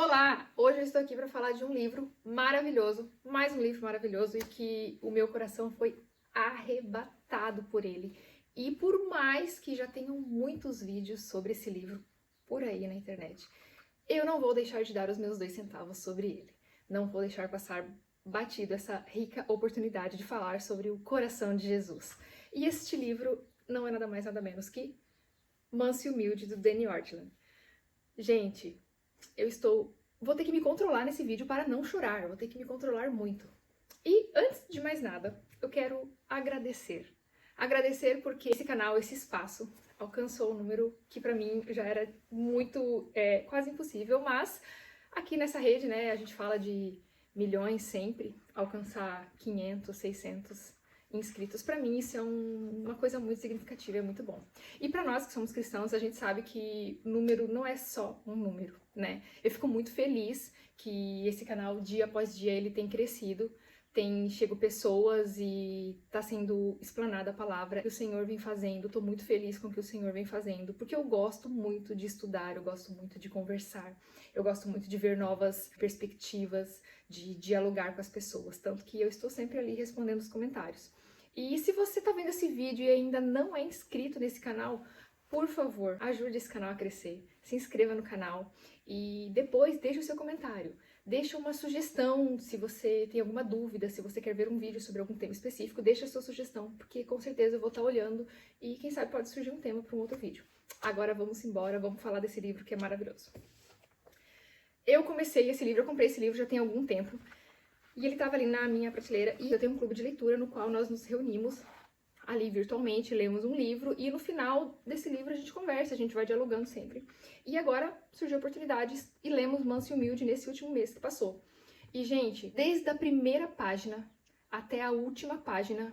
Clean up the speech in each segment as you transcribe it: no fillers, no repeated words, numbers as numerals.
Olá! Hoje eu estou aqui para falar de um livro maravilhoso, mais um livro maravilhoso e que o meu coração foi arrebatado por ele. E por mais que já tenham muitos vídeos sobre esse livro por aí na internet, eu não vou deixar de dar os meus 2 centavos sobre ele. Não vou deixar passar batido essa rica oportunidade de falar sobre o coração de Jesus. E este livro não é nada mais nada menos que Manso e Humilde, do Danny Ortland. Gente, vou ter que me controlar nesse vídeo para não chorar, vou ter que me controlar muito. E antes de mais nada, eu quero agradecer. Agradecer porque esse canal, esse espaço, alcançou um número que pra mim já era muito, quase impossível, mas aqui nessa rede, né, a gente fala de milhões sempre, alcançar 500, 600 inscritos, pra mim isso é uma coisa muito significativa, é muito bom. E pra nós que somos cristãos, a gente sabe que número não é só um número, né? Eu fico muito feliz que esse canal, dia após dia, ele tem crescido, chegam pessoas e tá sendo explanada a palavra que o Senhor vem fazendo. Tô muito feliz com o que o Senhor vem fazendo, porque eu gosto muito de estudar, eu gosto muito de conversar, eu gosto muito de ver novas perspectivas, de dialogar com as pessoas, tanto que eu estou sempre ali respondendo os comentários. E se você tá vendo esse vídeo e ainda não é inscrito nesse canal, por favor, ajude esse canal a crescer, se inscreva no canal e depois deixe o seu comentário. Deixa uma sugestão, se você tem alguma dúvida, se você quer ver um vídeo sobre algum tema específico, deixa a sua sugestão, porque com certeza eu vou estar olhando e quem sabe pode surgir um tema para um outro vídeo. Agora vamos embora, vamos falar desse livro que é maravilhoso. Eu comprei esse livro já tem algum tempo, e ele estava ali na minha prateleira, e eu tenho um clube de leitura no qual nós nos reunimos ali virtualmente, lemos um livro, e no final desse livro a gente conversa, a gente vai dialogando sempre. E agora surgiu a oportunidade e lemos Manso e Humilde nesse último mês que passou. E, gente, desde a primeira página até a última página,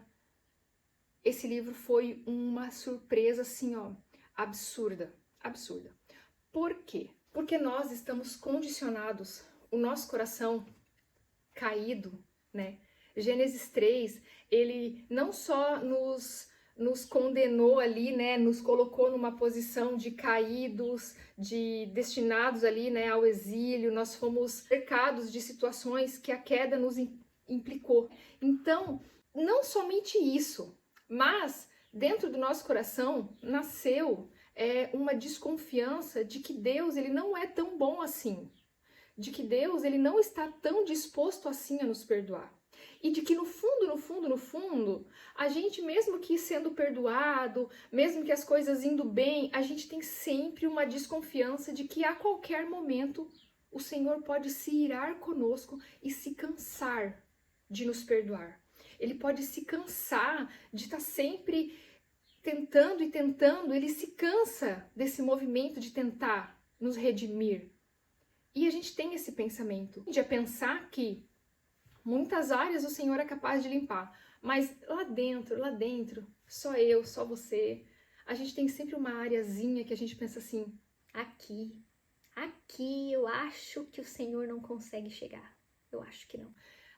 esse livro foi uma surpresa, assim, ó, absurda, absurda. Por quê? Porque nós estamos condicionados, o nosso coração caído, né? Gênesis 3, ele não só nos condenou ali, né, nos colocou numa posição de caídos, de destinados ali, né, ao exílio, nós fomos cercados de situações que a queda nos implicou. Então, não somente isso, mas dentro do nosso coração nasceu uma desconfiança de que Deus ele não é tão bom assim, de que Deus ele não está tão disposto assim a nos perdoar. E de que no fundo, a gente mesmo que sendo perdoado, mesmo que as coisas indo bem, a gente tem sempre uma desconfiança de que a qualquer momento o Senhor pode se irar conosco e se cansar de nos perdoar. Ele pode se cansar de estar sempre tentando e tentando, ele se cansa desse movimento de tentar nos redimir. E a gente tem esse pensamento de pensar que muitas áreas o Senhor é capaz de limpar, mas lá dentro, só eu, só você, a gente tem sempre uma areazinha que a gente pensa assim, aqui eu acho que o Senhor não consegue chegar, eu acho que não.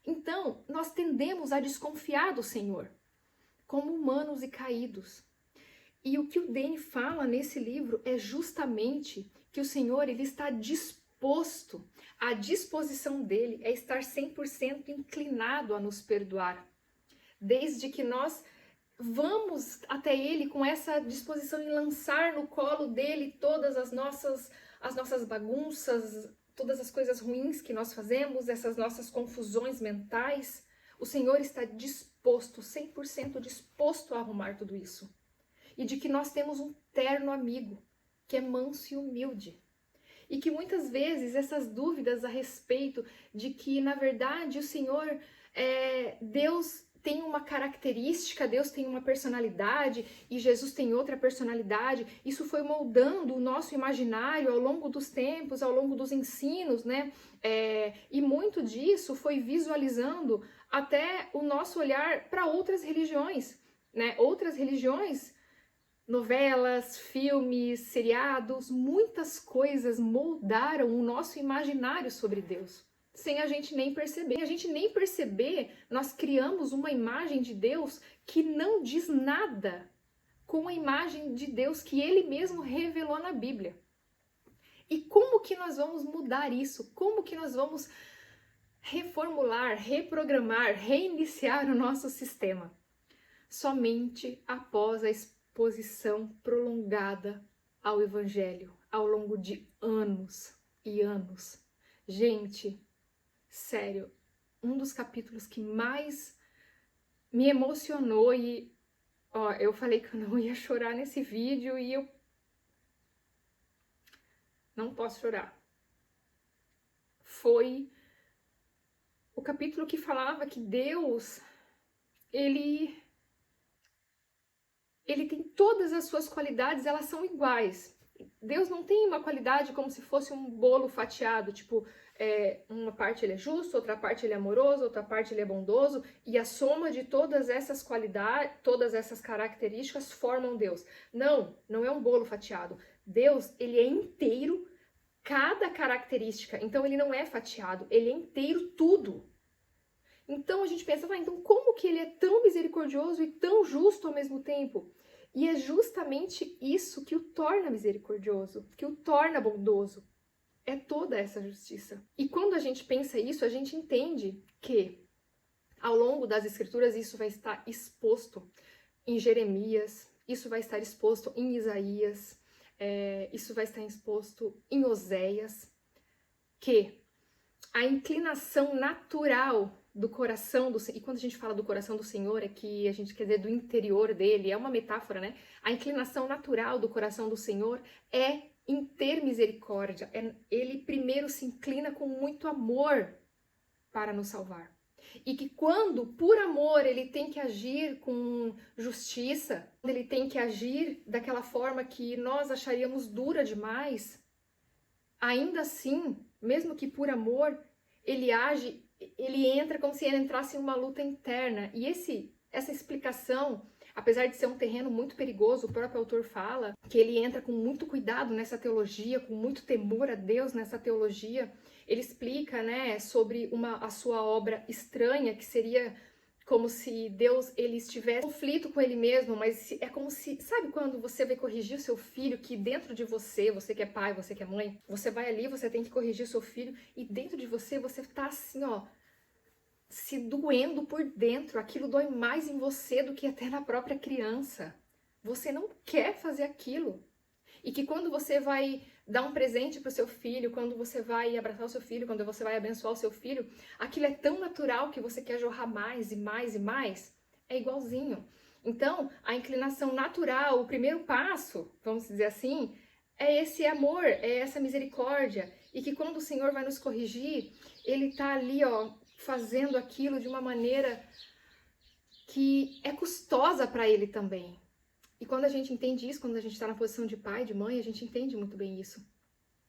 Então, nós tendemos a desconfiar do Senhor, como humanos e caídos. E o que o Danny fala nesse livro é justamente que o Senhor ele está disposto, a disposição dele é estar 100% inclinado a nos perdoar. Desde que nós vamos até ele com essa disposição em lançar no colo dele todas as nossas bagunças, todas as coisas ruins que nós fazemos, essas nossas confusões mentais, o Senhor está disposto, 100% disposto a arrumar tudo isso. E de que nós temos um terno amigo, que é manso e humilde. E que muitas vezes essas dúvidas a respeito de que, na verdade, o Senhor, Deus tem uma característica, Deus tem uma personalidade e Jesus tem outra personalidade, isso foi moldando o nosso imaginário ao longo dos tempos, ao longo dos ensinos, né? E muito disso foi visualizando até o nosso olhar para outras religiões, né? Outras religiões, novelas, filmes, seriados, muitas coisas moldaram o nosso imaginário sobre Deus, sem a gente nem perceber. Sem a gente nem perceber, nós criamos uma imagem de Deus que não diz nada com a imagem de Deus que Ele mesmo revelou na Bíblia. E como que nós vamos mudar isso? Como que nós vamos reformular, reprogramar, reiniciar o nosso sistema? Somente após a exposição prolongada ao Evangelho, ao longo de anos e anos. Gente, sério, um dos capítulos que mais me emocionou e, ó, eu falei que eu não ia chorar nesse vídeo e eu não posso chorar. Foi o capítulo que falava que Deus, ele tem todas as suas qualidades, elas são iguais. Deus não tem uma qualidade como se fosse um bolo fatiado, tipo, uma parte ele é justo, outra parte ele é amoroso, outra parte ele é bondoso, e a soma de todas essas qualidades, todas essas características formam Deus. Não, não é um bolo fatiado. Deus, ele é inteiro, cada característica, então ele não é fatiado, ele é inteiro tudo. Então a gente pensa, então como que ele é tão misericordioso e tão justo ao mesmo tempo? E é justamente isso que o torna misericordioso, que o torna bondoso. É toda essa justiça. E quando a gente pensa isso, a gente entende que ao longo das escrituras isso vai estar exposto em Jeremias, isso vai estar exposto em Isaías, isso vai estar exposto em Oséias, que a inclinação natural do coração do Senhor, e quando a gente fala do coração do Senhor, é que a gente quer dizer do interior dele, é uma metáfora, né? A inclinação natural do coração do Senhor é em ter misericórdia. Ele primeiro se inclina com muito amor para nos salvar. E que quando, por amor, ele tem que agir com justiça, ele tem que agir daquela forma que nós acharíamos dura demais, ainda assim, mesmo que por amor, ele age, ele entra como se ele entrasse em uma luta interna. E essa explicação, apesar de ser um terreno muito perigoso, o próprio autor fala que ele entra com muito cuidado nessa teologia, com muito temor a Deus nessa teologia. Ele explica, né, sobre a sua obra estranha, que seria como se Deus ele estivesse em conflito com ele mesmo, mas é como se, sabe quando você vai corrigir o seu filho, que dentro de você, você que é pai, você que é mãe, você vai ali, você tem que corrigir o seu filho, e dentro de você tá assim, ó, se doendo por dentro, aquilo dói mais em você do que até na própria criança. Você não quer fazer aquilo. E que quando você vai dar um presente para o seu filho, quando você vai abraçar o seu filho, quando você vai abençoar o seu filho, aquilo é tão natural que você quer jorrar mais e mais e mais. É igualzinho. Então, a inclinação natural, o primeiro passo, vamos dizer assim, é esse amor, é essa misericórdia. E que quando o Senhor vai nos corrigir, Ele tá ali, ó, fazendo aquilo de uma maneira que é custosa para Ele também. E quando a gente entende isso, quando a gente está na posição de pai, de mãe, a gente entende muito bem isso.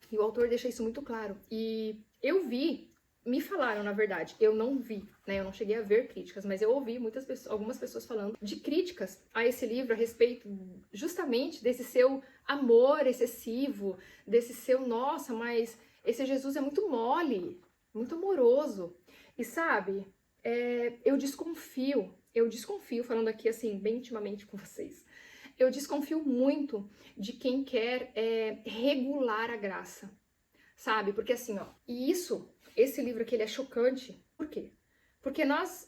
E o autor deixa isso muito claro. E eu vi, me falaram, na verdade, eu não vi, né? Eu não cheguei a ver críticas, mas eu ouvi algumas pessoas falando de críticas a esse livro a respeito justamente desse seu amor excessivo, desse seu, nossa, mas esse Jesus é muito mole, muito amoroso. E sabe, eu desconfio, falando aqui assim, bem intimamente com vocês, eu desconfio muito de quem quer regular a graça, sabe? Porque assim, ó, e esse livro aqui, ele é chocante. Por quê? Porque nós,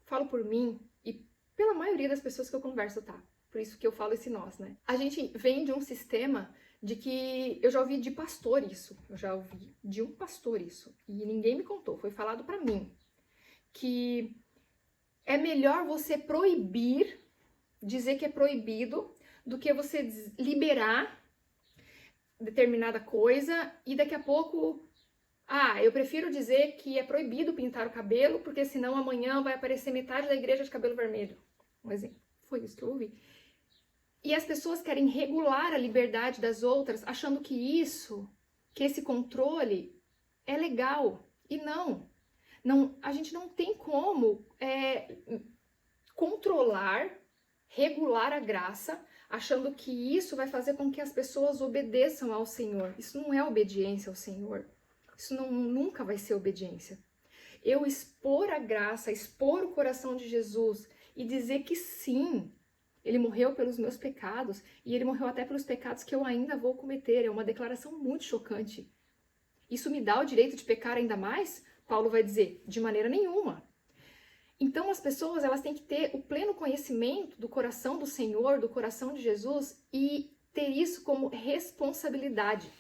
falo por mim e pela maioria das pessoas que eu converso, tá? Por isso que eu falo esse nós, né? A gente vem de um sistema de que, eu já ouvi de pastor isso, eu já ouvi de um pastor isso, e ninguém me contou, foi falado pra mim, que é melhor você proibir, dizer que é proibido, do que você liberar determinada coisa e daqui a pouco, eu prefiro dizer que é proibido pintar o cabelo, porque senão amanhã vai aparecer metade da igreja de cabelo vermelho. Um exemplo, foi isso que eu ouvi. E as pessoas querem regular a liberdade das outras, achando que esse controle é legal. E não, a gente não tem como controlar, regular a graça, achando que isso vai fazer com que as pessoas obedeçam ao Senhor. Isso não é obediência ao Senhor. Isso nunca vai ser obediência. Eu expor a graça, expor o coração de Jesus e dizer que sim, Ele morreu pelos meus pecados e ele morreu até pelos pecados que eu ainda vou cometer. É uma declaração muito chocante. Isso me dá o direito de pecar ainda mais? Paulo vai dizer, de maneira nenhuma. Então as pessoas elas têm que ter o pleno conhecimento do coração do Senhor, do coração de Jesus e ter isso como responsabilidade.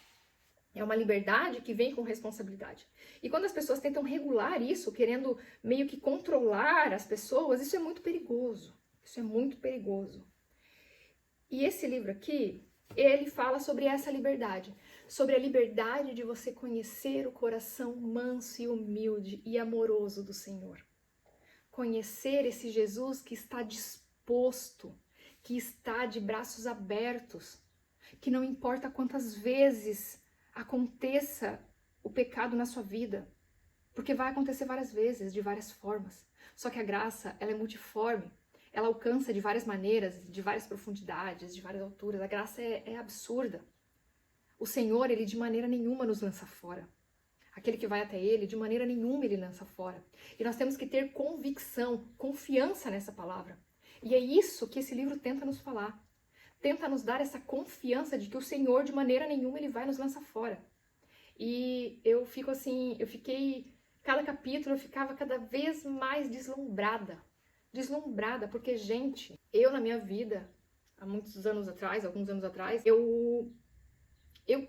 É uma liberdade que vem com responsabilidade. E quando as pessoas tentam regular isso, querendo meio que controlar as pessoas, isso é muito perigoso. Isso é muito perigoso. E esse livro aqui, ele fala sobre essa liberdade. Sobre a liberdade de você conhecer o coração manso e humilde e amoroso do Senhor. Conhecer esse Jesus que está disposto, que está de braços abertos, que não importa quantas vezes aconteça o pecado na sua vida, porque vai acontecer várias vezes, de várias formas. Só que a graça, ela é multiforme, ela alcança de várias maneiras, de várias profundidades, de várias alturas. A graça é absurda. O Senhor, ele de maneira nenhuma nos lança fora. Aquele que vai até ele, de maneira nenhuma ele lança fora. E nós temos que ter convicção, confiança nessa palavra. E é isso que esse livro tenta nos falar. Tenta nos dar essa confiança de que o Senhor, de maneira nenhuma, ele vai nos lançar fora. E eu fico assim, cada capítulo eu ficava cada vez mais deslumbrada. Deslumbrada, porque, gente, eu na minha vida, há muitos anos atrás, alguns anos atrás, eu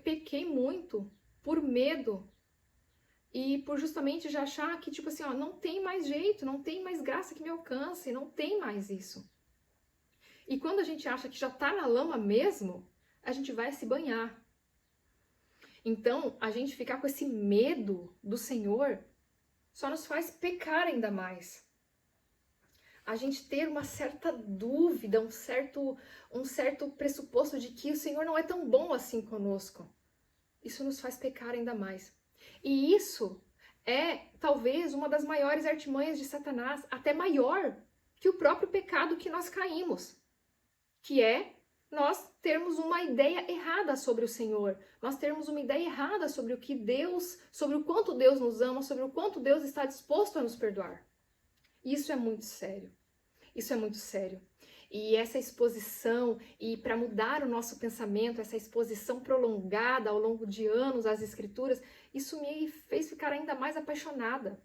pequei muito por medo e por justamente já achar que, tipo assim, ó, não tem mais jeito, não tem mais graça que me alcance, não tem mais isso. E quando a gente acha que já tá na lama mesmo, a gente vai se banhar. Então, a gente ficar com esse medo do Senhor só nos faz pecar ainda mais. A gente ter uma certa dúvida, um certo pressuposto de que o Senhor não é tão bom assim conosco. Isso nos faz pecar ainda mais. E isso é talvez uma das maiores artimanhas de Satanás, até maior que o próprio pecado que nós caímos, que é nós termos uma ideia errada sobre o Senhor, nós termos uma ideia errada sobre sobre o quanto Deus nos ama, sobre o quanto Deus está disposto a nos perdoar. Isso é muito sério. Isso é muito sério. E essa exposição, e para mudar o nosso pensamento, essa exposição prolongada ao longo de anos às Escrituras, isso me fez ficar ainda mais apaixonada.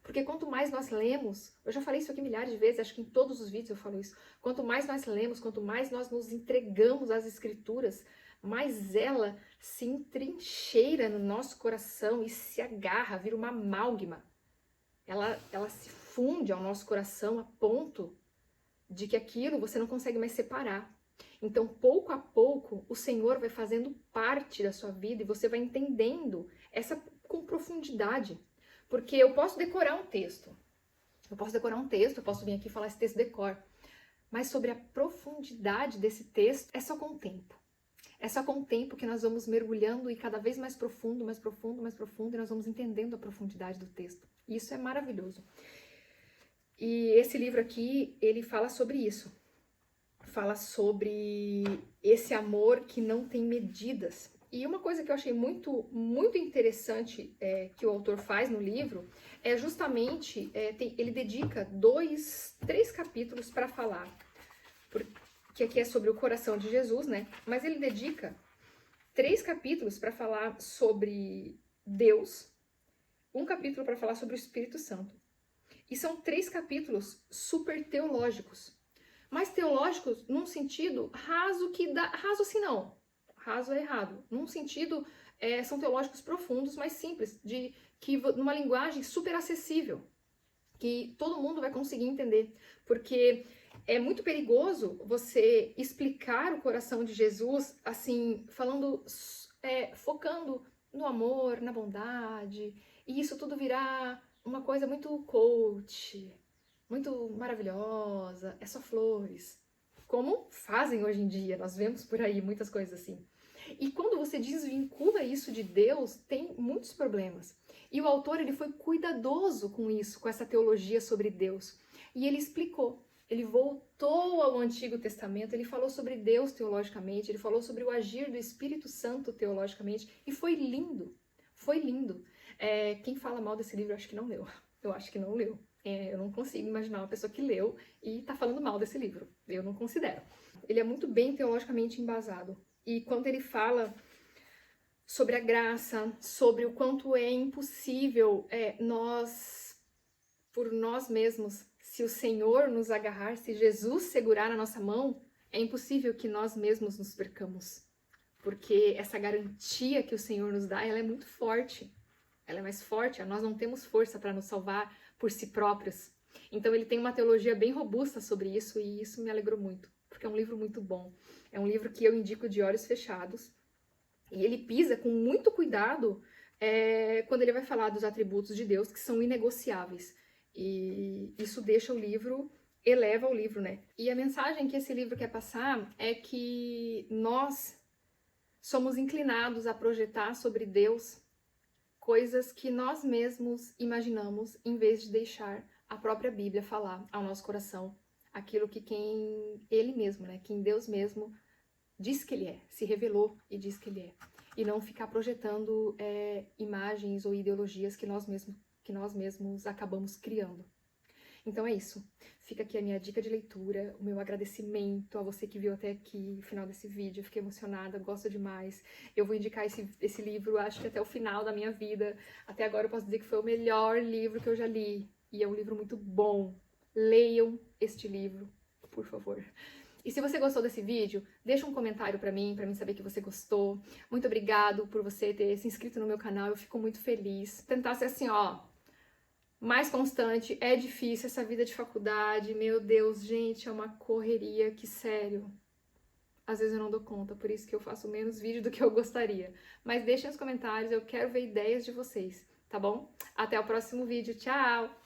Porque quanto mais nós lemos, eu já falei isso aqui milhares de vezes, acho que em todos os vídeos eu falo isso, quanto mais nós lemos, quanto mais nós nos entregamos às Escrituras, mais ela se entrincheira no nosso coração e se agarra, vira uma amálgama. Ela se funde ao nosso coração a ponto de que aquilo você não consegue mais separar. Então, pouco a pouco, o Senhor vai fazendo parte da sua vida e você vai entendendo essa com profundidade. Porque eu posso decorar um texto. Eu posso vir aqui e falar esse texto de cor. Mas sobre a profundidade desse texto, é só com o tempo. É só com o tempo que nós vamos mergulhando e cada vez mais profundo, mais profundo, mais profundo, e nós vamos entendendo a profundidade do texto. E isso é maravilhoso. E esse livro aqui, ele fala sobre isso. Fala sobre esse amor que não tem medidas. E uma coisa que eu achei muito, muito interessante que o autor faz no livro é justamente, ele dedica 3 capítulos para falar, que aqui é sobre o coração de Jesus, né? Mas ele dedica 3 capítulos para falar sobre Deus, um capítulo para falar sobre o Espírito Santo. E são 3 capítulos super teológicos. Mas teológicos num sentido raso raso assim não. Raso é errado. Num sentido, são teológicos profundos, mas simples, numa linguagem super acessível, que todo mundo vai conseguir entender. Porque é muito perigoso você explicar o coração de Jesus, assim, focando no amor, na bondade, e isso tudo virar uma coisa muito coach, muito maravilhosa, é só flores. Como fazem hoje em dia, nós vemos por aí muitas coisas assim. E quando você desvincula isso de Deus, tem muitos problemas. E o autor, ele foi cuidadoso com isso, com essa teologia sobre Deus. E ele explicou, ele voltou ao Antigo Testamento, ele falou sobre Deus teologicamente, ele falou sobre o agir do Espírito Santo teologicamente, e foi lindo, foi lindo. Quem fala mal desse livro, eu acho que não leu. Eu acho que não leu. Eu não consigo imaginar uma pessoa que leu e tá falando mal desse livro. Eu não considero. Ele é muito bem teologicamente embasado. E quando ele fala sobre a graça, sobre o quanto é impossível nós, por nós mesmos, se o Senhor nos agarrar, se Jesus segurar na nossa mão, é impossível que nós mesmos nos percamos. Porque essa garantia que o Senhor nos dá, ela é muito forte. Ela é mais forte, nós não temos força para nos salvar por si próprios. Então ele tem uma teologia bem robusta sobre isso e isso me alegrou muito, porque é um livro muito bom. É um livro que eu indico de olhos fechados e ele pisa com muito cuidado quando ele vai falar dos atributos de Deus que são inegociáveis. E isso deixa o livro, eleva o livro, né? E a mensagem que esse livro quer passar é que nós somos inclinados a projetar sobre Deus coisas que nós mesmos imaginamos, em vez de deixar a própria Bíblia falar ao nosso coração aquilo que Ele mesmo, né? Quem Deus mesmo diz que Ele é, se revelou e diz que Ele é. E não ficar projetando imagens ou ideologias que nós mesmos acabamos criando. Então é isso. Fica aqui a minha dica de leitura, o meu agradecimento a você que viu até aqui, o final desse vídeo. Eu fiquei emocionada, gosto demais. Eu vou indicar esse livro, acho que até o final da minha vida. Até agora eu posso dizer que foi o melhor livro que eu já li. E é um livro muito bom. Leiam este livro, por favor. E se você gostou desse vídeo, deixa um comentário pra mim saber que você gostou. Muito obrigado por você ter se inscrito no meu canal, eu fico muito feliz. Tentar ser assim, mais constante, é difícil essa vida de faculdade, meu Deus, gente, é uma correria que, sério, às vezes eu não dou conta, por isso que eu faço menos vídeo do que eu gostaria. Mas deixem nos comentários, eu quero ver ideias de vocês, tá bom? Até o próximo vídeo, tchau!